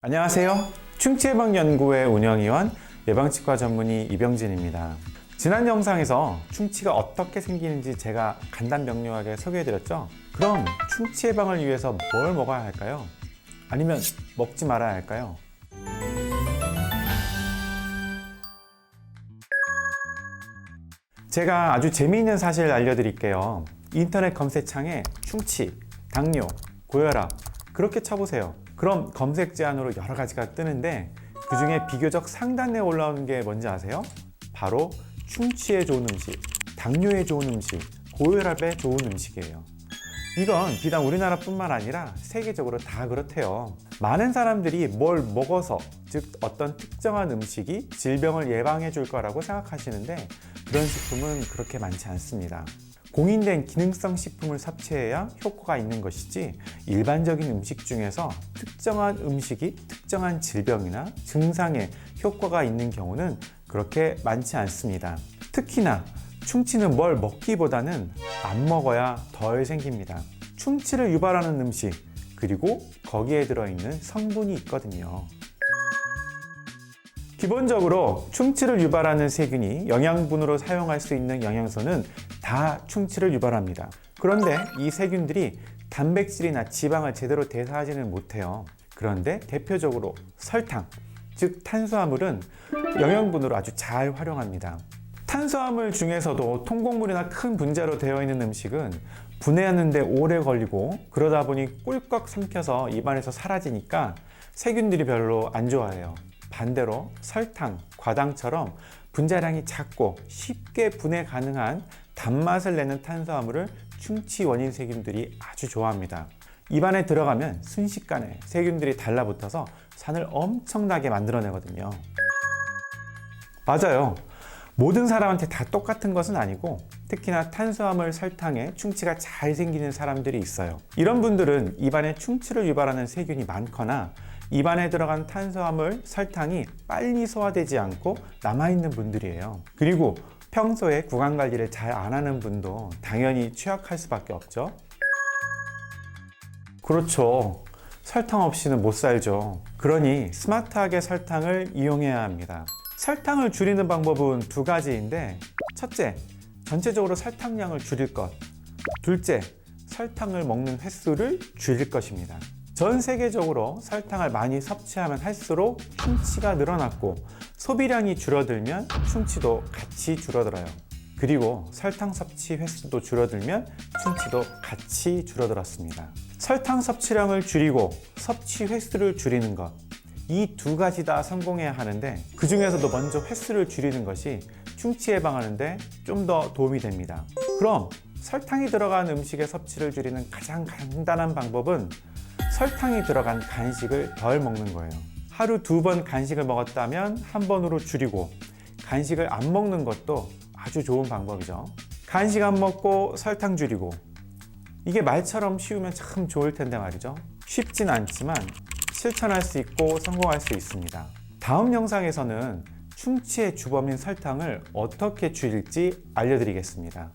안녕하세요. 충치예방연구회 운영위원 예방치과 전문의 이병진입니다. 지난 영상에서 충치가 어떻게 생기는지 제가 간단명료하게 소개해드렸죠? 그럼 충치 예방을 위해서 뭘 먹어야 할까요? 아니면 먹지 말아야 할까요? 제가 아주 재미있는 사실을 알려드릴게요. 인터넷 검색창에 충치, 당뇨, 고혈압 그렇게 쳐보세요. 그럼 검색 제안으로 여러 가지가 뜨는데 그 중에 비교적 상단에 올라오는 게 뭔지 아세요? 바로 충치에 좋은 음식, 당뇨에 좋은 음식, 고혈압에 좋은 음식이에요. 이건 비단 우리나라뿐만 아니라 세계적으로 다 그렇대요. 많은 사람들이 뭘 먹어서, 즉 어떤 특정한 음식이 질병을 예방해 줄 거라고 생각하시는데 그런 식품은 그렇게 많지 않습니다. 공인된 기능성 식품을 섭취해야 효과가 있는 것이지 일반적인 음식 중에서 특정한 음식이 특정한 질병이나 증상에 효과가 있는 경우는 그렇게 많지 않습니다. 특히나 충치는 뭘 먹기보다는 안 먹어야 덜 생깁니다. 충치를 유발하는 음식, 그리고 거기에 들어있는 성분이 있거든요. 기본적으로 충치를 유발하는 세균이 영양분으로 사용할 수 있는 영양소는 다 충치를 유발합니다. 그런데 이 세균들이 단백질이나 지방을 제대로 대사하지는 못해요. 그런데 대표적으로 설탕, 즉 탄수화물은 영양분으로 아주 잘 활용합니다. 탄수화물 중에서도 통곡물이나 큰 분자로 되어 있는 음식은 분해하는 데 오래 걸리고 그러다 보니 꿀꺽 삼켜서 입안에서 사라지니까 세균들이 별로 안 좋아해요. 반대로 설탕, 과당처럼 분자량이 작고 쉽게 분해 가능한 단맛을 내는 탄수화물을 충치 원인 세균들이 아주 좋아합니다. 입안에 들어가면 순식간에 세균들이 달라붙어서 산을 엄청나게 만들어내거든요. 맞아요. 모든 사람한테 다 똑같은 것은 아니고 특히나 탄수화물, 설탕에 충치가 잘 생기는 사람들이 있어요. 이런 분들은 입안에 충치를 유발하는 세균이 많거나 입안에 들어간 탄수화물, 설탕이 빨리 소화되지 않고 남아있는 분들이에요. 그리고 평소에 구강 관리를 잘 안 하는 분도 당연히 취약할 수밖에 없죠. 그렇죠. 설탕 없이는 못 살죠. 그러니 스마트하게 설탕을 이용해야 합니다. 설탕을 줄이는 방법은 두 가지인데, 첫째, 전체적으로 설탕량을 줄일 것. 둘째, 설탕을 먹는 횟수를 줄일 것입니다. 전 세계적으로 설탕을 많이 섭취하면 할수록 충치가 늘어났고 소비량이 줄어들면 충치도 같이 줄어들어요. 그리고 설탕 섭취 횟수도 줄어들면 충치도 같이 줄어들었습니다. 설탕 섭취량을 줄이고 섭취 횟수를 줄이는 것, 이 두 가지 다 성공해야 하는데 그 중에서도 먼저 횟수를 줄이는 것이 충치 예방하는 데 좀 더 도움이 됩니다. 그럼 설탕이 들어간 음식의 섭취를 줄이는 가장 간단한 방법은 설탕이 들어간 간식을 덜 먹는 거예요. 하루 2번 간식을 먹었다면 한 번으로 줄이고 간식을 안 먹는 것도 아주 좋은 방법이죠. 간식 안 먹고 설탕 줄이고, 이게 말처럼 쉬우면 참 좋을 텐데 말이죠. 쉽진 않지만 실천할 수 있고 성공할 수 있습니다. 다음 영상에서는 충치의 주범인 설탕을 어떻게 줄일지 알려드리겠습니다.